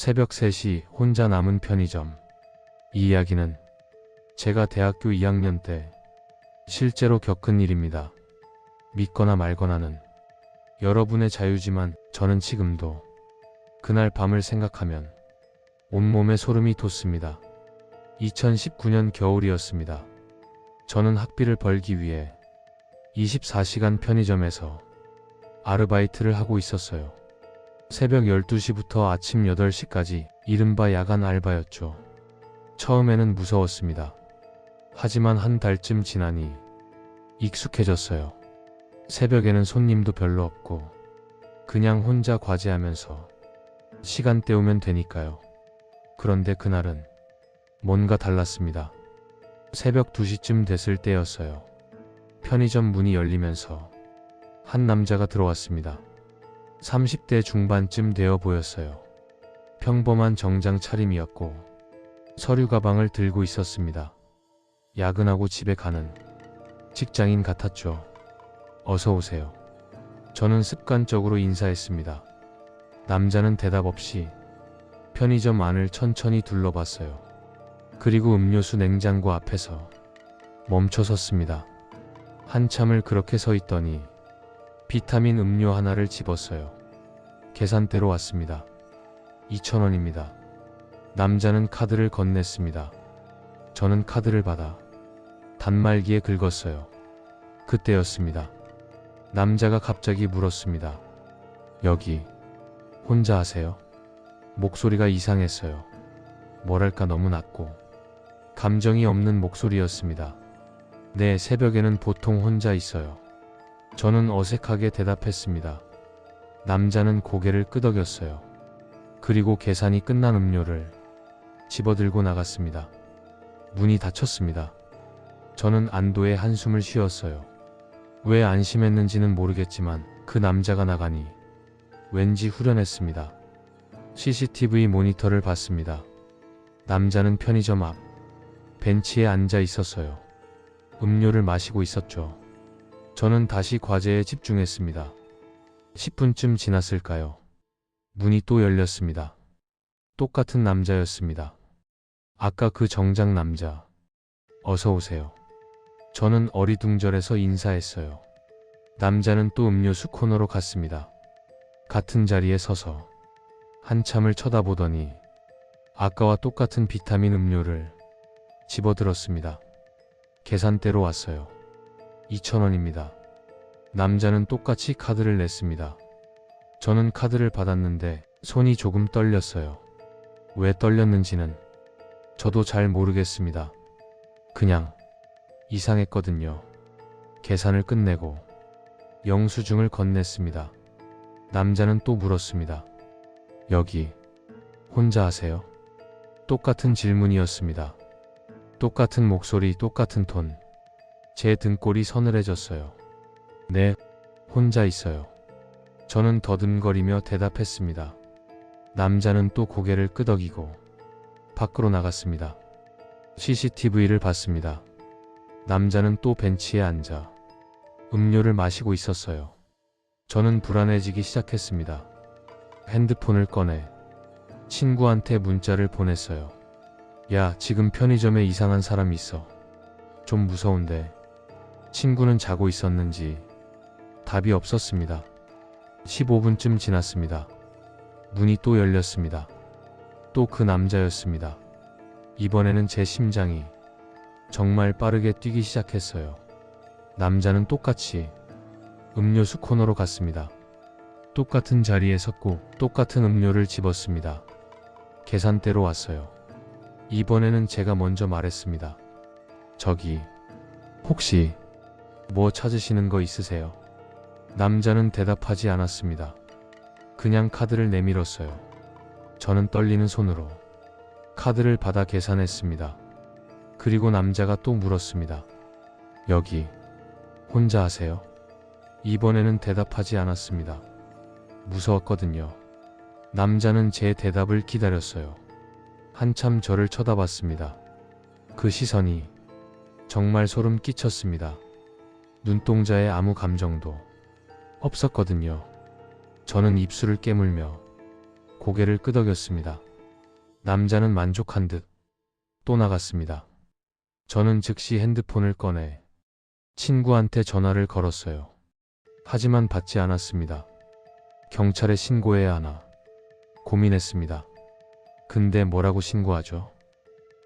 새벽 3시 혼자 남은 편의점. 이 이야기는 제가 대학교 2학년 때 실제로 겪은 일입니다. 믿거나 말거나는 여러분의 자유지만 저는 지금도 그날 밤을 생각하면 온몸에 소름이 돋습니다. 2019년 겨울이었습니다. 저는 학비를 벌기 위해 24시간 편의점에서 아르바이트를 하고 있었어요. 새벽 12시부터 아침 8시까지 이른바 야간 알바였죠. 처음에는 무서웠습니다. 하지만 한 달쯤 지나니 익숙해졌어요. 새벽에는 손님도 별로 없고 그냥 혼자 과제하면서 시간 때우면 되니까요. 그런데 그날은 뭔가 달랐습니다. 새벽 2시쯤 됐을 때였어요. 편의점 문이 열리면서 한 남자가 들어왔습니다. 30대 중반쯤 되어 보였어요. 평범한 정장 차림이었고 서류 가방을 들고 있었습니다. 야근하고 집에 가는 직장인 같았죠. 어서 오세요. 저는 습관적으로 인사했습니다. 남자는 대답 없이 편의점 안을 천천히 둘러봤어요. 그리고 음료수 냉장고 앞에서 멈춰 섰습니다. 한참을 그렇게 서 있더니 비타민 음료 하나를 집었어요. 계산대로 왔습니다. 2,000원입니다. 남자는 카드를 건넸습니다. 저는 카드를 받아 단말기에 긁었어요. 그때였습니다. 남자가 갑자기 물었습니다. 여기 혼자 하세요? 목소리가 이상했어요. 뭐랄까 너무 낮고 감정이 없는 목소리였습니다. 네, 새벽에는 보통 혼자 있어요. 저는 어색하게 대답했습니다. 남자는 고개를 끄덕였어요. 그리고 계산이 끝난 음료를 집어들고 나갔습니다. 문이 닫혔습니다. 저는 안도의 한숨을 쉬었어요. 왜 안심했는지는 모르겠지만 그 남자가 나가니 왠지 후련했습니다. CCTV 모니터를 봤습니다. 남자는 편의점 앞 벤치에 앉아 있었어요. 음료를 마시고 있었죠. 저는 다시 과제에 집중했습니다. 10분쯤 지났을까요? 문이 또 열렸습니다. 똑같은 남자였습니다. 아까 그 정장 남자. 어서 오세요. 저는 어리둥절해서 인사했어요. 남자는 또 음료수 코너로 갔습니다. 같은 자리에 서서 한참을 쳐다보더니 아까와 똑같은 비타민 음료를 집어들었습니다. 계산대로 왔어요. 2,000원입니다. 남자는 똑같이 카드를 냈습니다. 저는 카드를 받았는데 손이 조금 떨렸어요. 왜 떨렸는지는 저도 잘 모르겠습니다. 그냥 이상했거든요. 계산을 끝내고 영수증을 건넸습니다. 남자는 또 물었습니다. 여기 혼자 하세요? 똑같은 질문이었습니다. 똑같은 목소리, 똑같은 톤. 제 등골이 서늘해졌어요. 네, 혼자 있어요. 저는 더듬거리며 대답했습니다. 남자는 또 고개를 끄덕이고 밖으로 나갔습니다. CCTV를 봤습니다. 남자는 또 벤치에 앉아 음료를 마시고 있었어요. 저는 불안해지기 시작했습니다. 핸드폰을 꺼내 친구한테 문자를 보냈어요. 야, 지금 편의점에 이상한 사람 있어. 좀 무서운데. 친구는 자고 있었는지 답이 없었습니다. 15분쯤 지났습니다. 문이 또 열렸습니다. 또 그 남자였습니다. 이번에는 제 심장이 정말 빠르게 뛰기 시작했어요. 남자는 똑같이 음료수 코너로 갔습니다. 똑같은 자리에 섰고 똑같은 음료를 집었습니다. 계산대로 왔어요. 이번에는 제가 먼저 말했습니다. 저기 혹시 뭐 찾으시는 거 있으세요? 남자는 대답하지 않았습니다. 그냥 카드를 내밀었어요. 저는 떨리는 손으로 카드를 받아 계산했습니다. 그리고 남자가 또 물었습니다. 여기 혼자 하세요? 이번에는 대답하지 않았습니다. 무서웠거든요. 남자는 제 대답을 기다렸어요. 한참 저를 쳐다봤습니다. 그 시선이 정말 소름 끼쳤습니다. 눈동자에 아무 감정도 없었거든요. 저는 입술을 깨물며 고개를 끄덕였습니다. 남자는 만족한 듯 또 나갔습니다. 저는 즉시 핸드폰을 꺼내 친구한테 전화를 걸었어요. 하지만 받지 않았습니다. 경찰에 신고해야 하나 고민했습니다. 근데 뭐라고 신고하죠?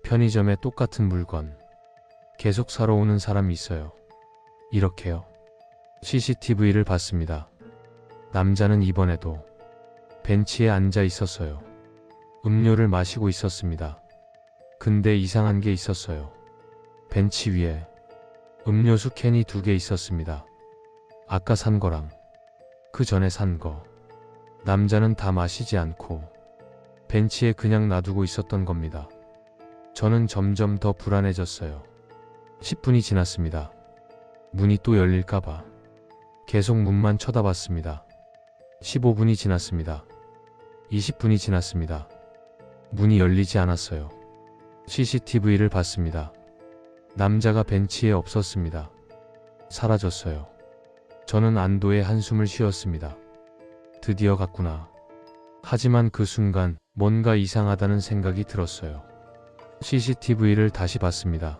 편의점에 똑같은 물건 계속 사러 오는 사람이 있어요. 이렇게요. CCTV를 봤습니다. 남자는 이번에도 벤치에 앉아 있었어요. 음료를 마시고 있었습니다. 근데 이상한 게 있었어요. 벤치 위에 음료수 캔이 2개 있었습니다. 아까 산 거랑 그 전에 산 거. 남자는 다 마시지 않고 벤치에 그냥 놔두고 있었던 겁니다. 저는 점점 더 불안해졌어요. 10분이 지났습니다. 문이 또 열릴까봐 계속 문만 쳐다봤습니다. 15분이 지났습니다. 20분이 지났습니다. 문이 열리지 않았어요. CCTV를 봤습니다. 남자가 벤치에 없었습니다. 사라졌어요. 저는 안도의 한숨을 쉬었습니다. 드디어 갔구나. 하지만 그 순간 뭔가 이상하다는 생각이 들었어요. CCTV를 다시 봤습니다.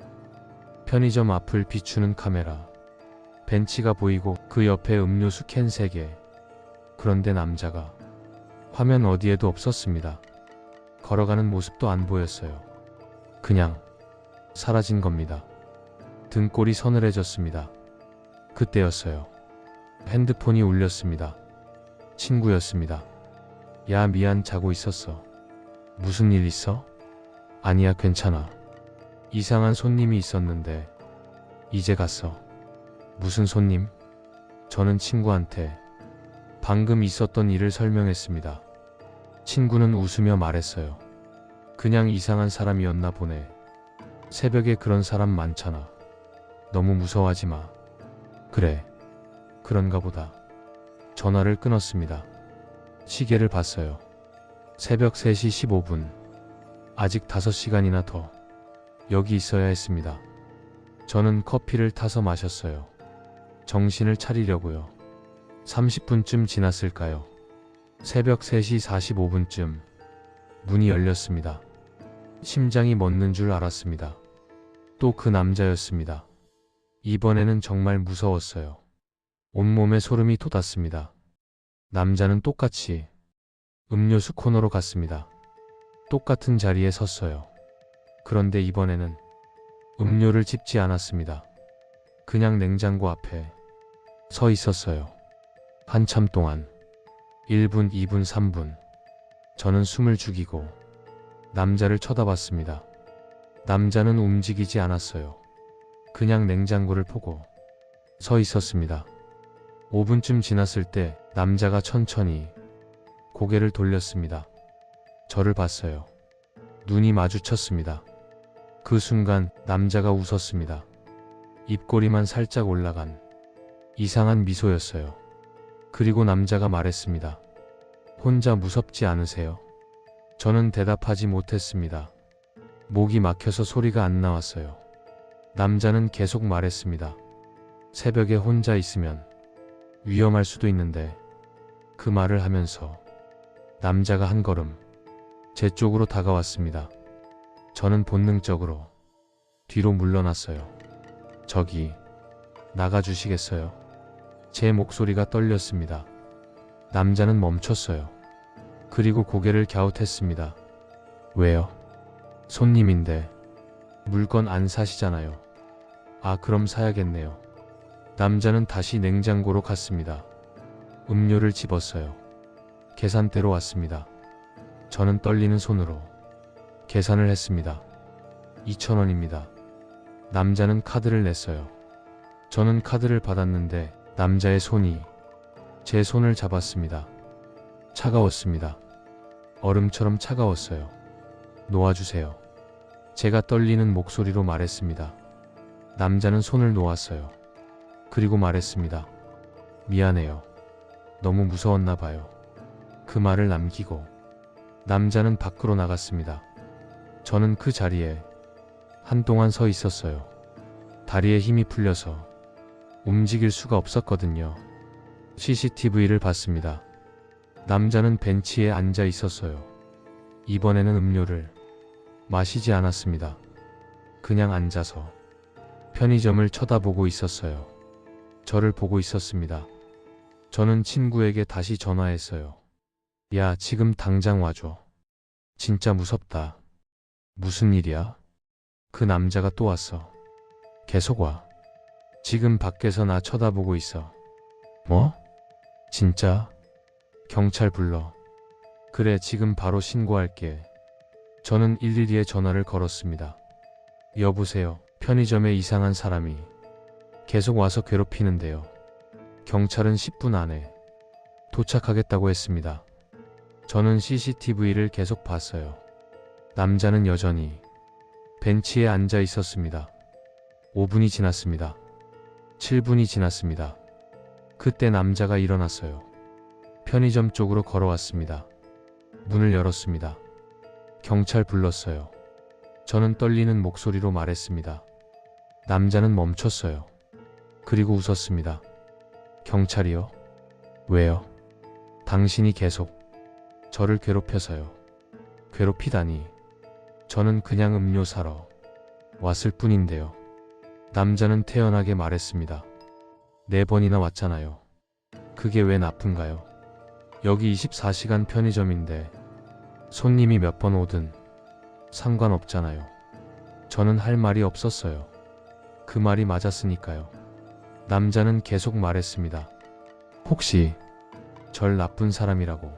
편의점 앞을 비추는 카메라. 벤치가 보이고 그 옆에 음료수 캔 3개. 그런데 남자가 화면 어디에도 없었습니다. 걸어가는 모습도 안 보였어요. 그냥 사라진 겁니다. 등골이 서늘해졌습니다. 그때였어요. 핸드폰이 울렸습니다. 친구였습니다. 야, 미안, 자고 있었어. 무슨 일 있어? 아니야, 괜찮아. 이상한 손님이 있었는데 이제 갔어. 무슨 손님? 저는 친구한테 방금 있었던 일을 설명했습니다. 친구는 웃으며 말했어요. 그냥 이상한 사람이었나 보네. 새벽에 그런 사람 많잖아. 너무 무서워하지 마. 그래, 그런가 보다. 전화를 끊었습니다. 시계를 봤어요. 새벽 3시 15분. 아직 5시간이나 더 여기 있어야 했습니다. 저는 커피를 타서 마셨어요. 정신을 차리려고요. 30분쯤 지났을까요? 새벽 3시 45분쯤 문이 열렸습니다. 심장이 멎는 줄 알았습니다. 또 그 남자였습니다. 이번에는 정말 무서웠어요. 온몸에 소름이 돋았습니다. 남자는 똑같이 음료수 코너로 갔습니다. 똑같은 자리에 섰어요. 그런데 이번에는 음료를 집지 않았습니다. 그냥 냉장고 앞에 서 있었어요. 한참 동안 1분, 2분, 3분. 저는 숨을 죽이고 남자를 쳐다봤습니다. 남자는 움직이지 않았어요. 그냥 냉장고를 보고 서 있었습니다. 5분쯤 지났을 때 남자가 천천히 고개를 돌렸습니다. 저를 봤어요. 눈이 마주쳤습니다. 그 순간 남자가 웃었습니다. 입꼬리만 살짝 올라간 이상한 미소였어요. 그리고 남자가 말했습니다. 혼자 무섭지 않으세요? 저는 대답하지 못했습니다. 목이 막혀서 소리가 안 나왔어요. 남자는 계속 말했습니다. 새벽에 혼자 있으면 위험할 수도 있는데. 그 말을 하면서 남자가 한 걸음 제 쪽으로 다가왔습니다. 저는 본능적으로 뒤로 물러났어요. 저기 나가주시겠어요? 제 목소리가 떨렸습니다. 남자는 멈췄어요. 그리고 고개를 갸웃했습니다. 왜요? 손님인데 물건 안 사시잖아요. 아, 그럼 사야겠네요. 남자는 다시 냉장고로 갔습니다. 음료를 집었어요. 계산대로 왔습니다. 저는 떨리는 손으로 계산을 했습니다. 2,000원입니다. 남자는 카드를 냈어요. 저는 카드를 받았는데 남자의 손이 제 손을 잡았습니다. 차가웠습니다. 얼음처럼 차가웠어요. 놓아주세요. 제가 떨리는 목소리로 말했습니다. 남자는 손을 놓았어요. 그리고 말했습니다. 미안해요. 너무 무서웠나 봐요. 그 말을 남기고 남자는 밖으로 나갔습니다. 저는 그 자리에 한동안 서 있었어요. 다리에 힘이 풀려서 움직일 수가 없었거든요. CCTV를 봤습니다. 남자는 벤치에 앉아 있었어요. 이번에는 음료를 마시지 않았습니다. 그냥 앉아서 편의점을 쳐다보고 있었어요. 저를 보고 있었습니다. 저는 친구에게 다시 전화했어요. 야, 지금 당장 와줘. 진짜 무섭다. 무슨 일이야? 그 남자가 또 왔어. 계속 와. 지금 밖에서 나 쳐다보고 있어. 뭐? 진짜? 경찰 불러. 그래, 지금 바로 신고할게. 저는 112에 전화를 걸었습니다. 여보세요. 편의점에 이상한 사람이 계속 와서 괴롭히는데요. 경찰은 10분 안에 도착하겠다고 했습니다. 저는 CCTV를 계속 봤어요. 남자는 여전히 벤치에 앉아 있었습니다. 5분이 지났습니다. 7분이 지났습니다. 그때 남자가 일어났어요. 편의점 쪽으로 걸어왔습니다. 문을 열었습니다. 경찰 불렀어요. 저는 떨리는 목소리로 말했습니다. 남자는 멈췄어요. 그리고 웃었습니다. 경찰이요? 왜요? 당신이 계속 저를 괴롭혀서요. 괴롭히다니. 저는 그냥 음료 사러 왔을 뿐인데요. 남자는 태연하게 말했습니다. 4번이나 왔잖아요. 그게 왜 나쁜가요? 여기 24시간 편의점인데 손님이 몇 번 오든 상관없잖아요. 저는 할 말이 없었어요. 그 말이 맞았으니까요. 남자는 계속 말했습니다. 혹시 절 나쁜 사람이라고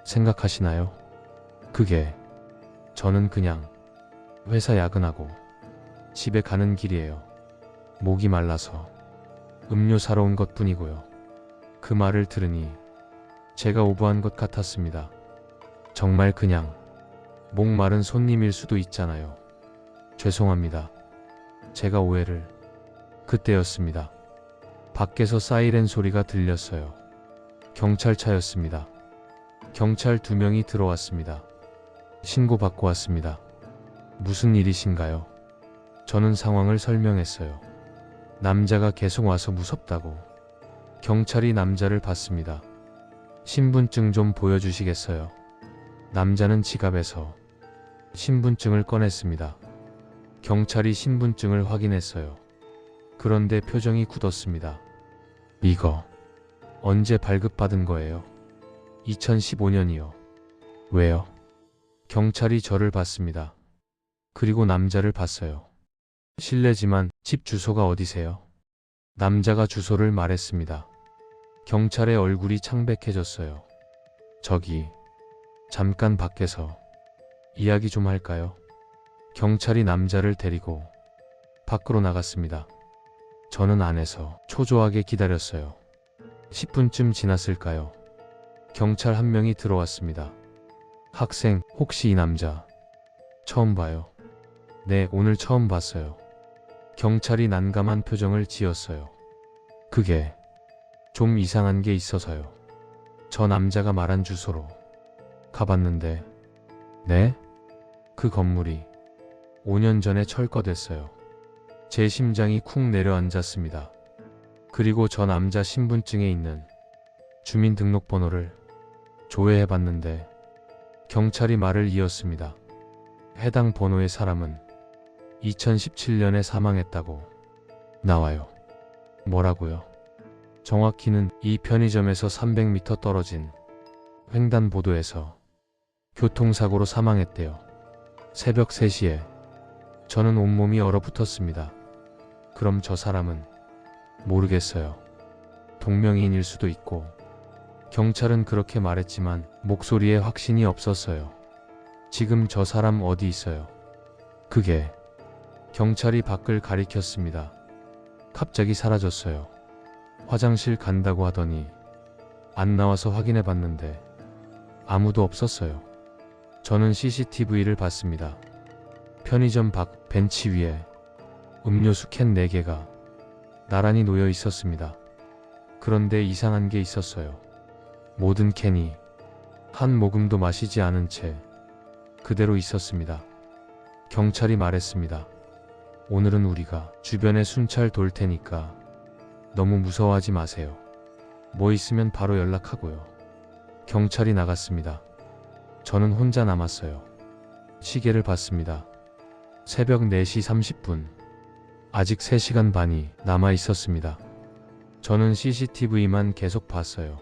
생각하시나요? 그게 저는 그냥 회사 야근하고 집에 가는 길이에요. 목이 말라서 음료 사러 온 것 뿐이고요. 그 말을 들으니 제가 오버한 것 같았습니다. 정말 그냥 목마른 손님일 수도 있잖아요. 죄송합니다. 제가 오해를. 그때였습니다. 밖에서 사이렌 소리가 들렸어요. 경찰차였습니다. 경찰 2명이 들어왔습니다. 신고받고 왔습니다. 무슨 일이신가요? 저는 상황을 설명했어요. 남자가 계속 와서 무섭다고. 경찰이 남자를 봤습니다. 신분증 좀 보여주시겠어요? 남자는 지갑에서 신분증을 꺼냈습니다. 경찰이 신분증을 확인했어요. 그런데 표정이 굳었습니다. 이거 언제 발급받은 거예요? 2015년이요. 왜요? 경찰이 저를 봤습니다. 그리고 남자를 봤어요. 실례지만 집 주소가 어디세요? 남자가 주소를 말했습니다. 경찰의 얼굴이 창백해졌어요. 저기 잠깐 밖에서 이야기 좀 할까요? 경찰이 남자를 데리고 밖으로 나갔습니다. 저는 안에서 초조하게 기다렸어요. 10분쯤 지났을까요? 경찰 1명이 들어왔습니다. 학생, 혹시 이 남자 처음 봐요? 네, 오늘 처음 봤어요. 경찰이 난감한 표정을 지었어요. 그게 좀 이상한 게 있어서요. 저 남자가 말한 주소로 가봤는데, 네? 그 건물이 5년 전에 철거됐어요. 제 심장이 쿵 내려앉았습니다. 그리고 저 남자 신분증에 있는 주민등록번호를 조회해봤는데 경찰이 말을 이었습니다. 해당 번호의 사람은 2017년에 사망했다고 나와요. 뭐라고요? 정확히는 이 편의점에서 300m 떨어진 횡단보도에서 교통사고로 사망했대요. 새벽 3시에 저는 온몸이 얼어붙었습니다. 그럼 저 사람은 모르겠어요. 동명이인일 수도 있고. 경찰은 그렇게 말했지만 목소리에 확신이 없었어요. 지금 저 사람 어디 있어요? 그게 경찰이 밖을 가리켰습니다. 갑자기 사라졌어요. 화장실 간다고 하더니 안 나와서 확인해 봤는데 아무도 없었어요. 저는 CCTV를 봤습니다. 편의점 밖 벤치 위에 음료수 캔 4개가 나란히 놓여 있었습니다. 그런데 이상한 게 있었어요. 모든 캔이 한 모금도 마시지 않은 채 그대로 있었습니다. 경찰이 말했습니다. 오늘은 우리가 주변에 순찰 돌 테니까 너무 무서워하지 마세요. 뭐 있으면 바로 연락하고요. 경찰이 나갔습니다. 저는 혼자 남았어요. 시계를 봤습니다. 새벽 4시 30분. 아직 3시간 반이 남아 있었습니다. 저는 CCTV만 계속 봤어요.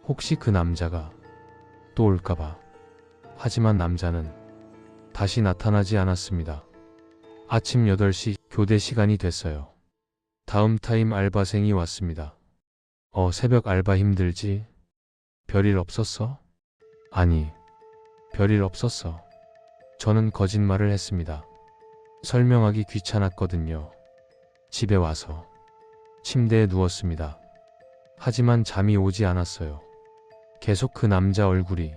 혹시 그 남자가 또 올까봐. 하지만 남자는 다시 나타나지 않았습니다. 아침 8시 교대 시간이 됐어요. 다음 타임 알바생이 왔습니다. 새벽 알바 힘들지? 별일 없었어? 아니, 별일 없었어. 저는 거짓말을 했습니다. 설명하기 귀찮았거든요. 집에 와서 침대에 누웠습니다. 하지만 잠이 오지 않았어요. 계속 그 남자 얼굴이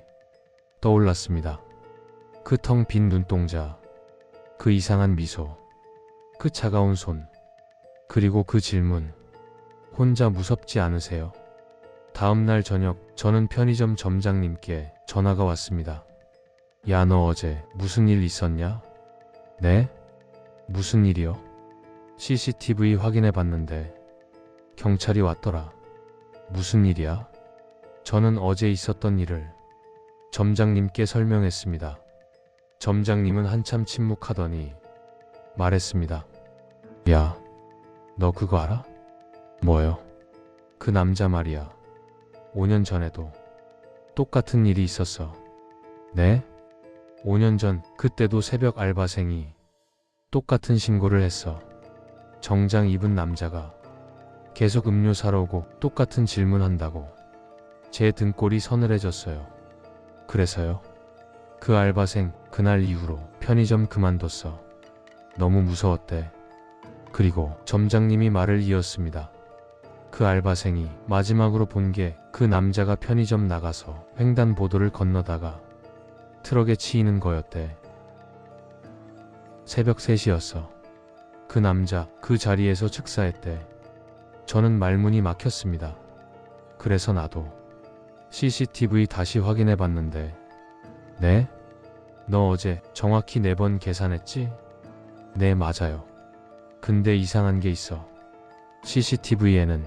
떠올랐습니다. 그 텅 빈 눈동자, 그 이상한 미소, 그 차가운 손, 그리고 그 질문. 혼자 무섭지 않으세요? 다음 날 저녁 저는 편의점 점장님께 전화가 왔습니다. 야, 너 어제 무슨 일 있었냐? 네? 무슨 일이요? CCTV 확인해 봤는데 경찰이 왔더라. 무슨 일이야? 저는 어제 있었던 일을 점장님께 설명했습니다. 점장님은 한참 침묵하더니 말했습니다. 야, 너 그거 알아? 뭐요? 그 남자 말이야. 5년 전에도 똑같은 일이 있었어. 네? 5년 전 그때도 새벽 알바생이 똑같은 신고를 했어. 정장 입은 남자가 계속 음료 사러 오고 똑같은 질문한다고. 제 등골이 서늘해졌어요. 그래서요? 그 알바생 그날 이후로 편의점 그만뒀어. 너무 무서웠대. 그리고 점장님이 말을 이었습니다. 그 알바생이 마지막으로 본 게 그 남자가 편의점 나가서 횡단보도를 건너다가 트럭에 치이는 거였대. 새벽 3시였어. 그 남자 그 자리에서 즉사했대. 저는 말문이 막혔습니다. 그래서 나도 CCTV 다시 확인해 봤는데. 네? 너 어제 정확히 4번 계산했지? 네, 맞아요. 근데 이상한 게 있어. CCTV에는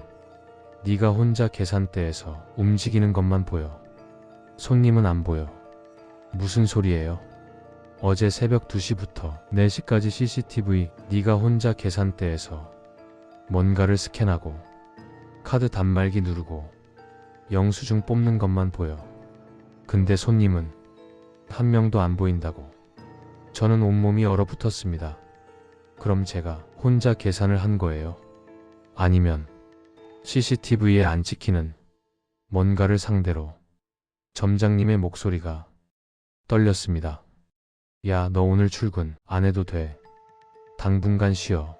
네가 혼자 계산대에서 움직이는 것만 보여. 손님은 안 보여. 무슨 소리예요? 어제 새벽 2시부터 4시까지 CCTV 네가 혼자 계산대에서 뭔가를 스캔하고 카드 단말기 누르고 영수증 뽑는 것만 보여. 근데 손님은 한 명도 안 보인다고. 저는 온몸이 얼어붙었습니다. 그럼 제가 혼자 계산을 한 거예요? 아니면 CCTV에 안 찍히는 뭔가를 상대로. 점장님의 목소리가 떨렸습니다. 야, 너 오늘 출근 안 해도 돼. 당분간 쉬어.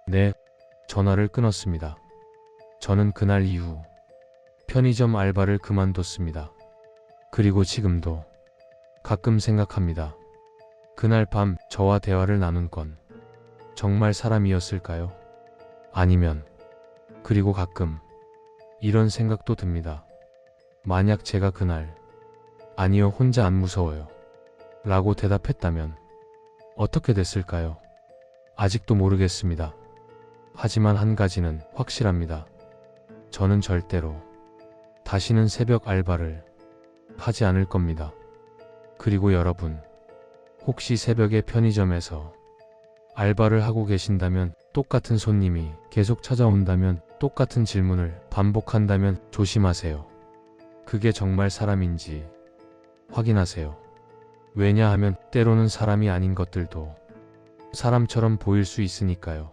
네. 전화를 끊었습니다. 저는 그날 이후 편의점 알바를 그만뒀습니다. 그리고 지금도 가끔 생각합니다. 그날 밤 저와 대화를 나눈 건 정말 사람이었을까요? 아니면 그리고 가끔 이런 생각도 듭니다. 만약 제가 그날 아니요, 혼자 안 무서워요 라고 대답했다면 어떻게 됐을까요? 아직도 모르겠습니다. 하지만 한 가지는 확실합니다. 저는 절대로 다시는 새벽 알바를 하지 않을 겁니다. 그리고 여러분, 혹시 새벽에 편의점에서 알바를 하고 계신다면, 똑같은 손님이 계속 찾아온다면, 똑같은 질문을 반복한다면 조심하세요. 그게 정말 사람인지 확인하세요. 왜냐하면 때로는 사람이 아닌 것들도 사람처럼 보일 수 있으니까요.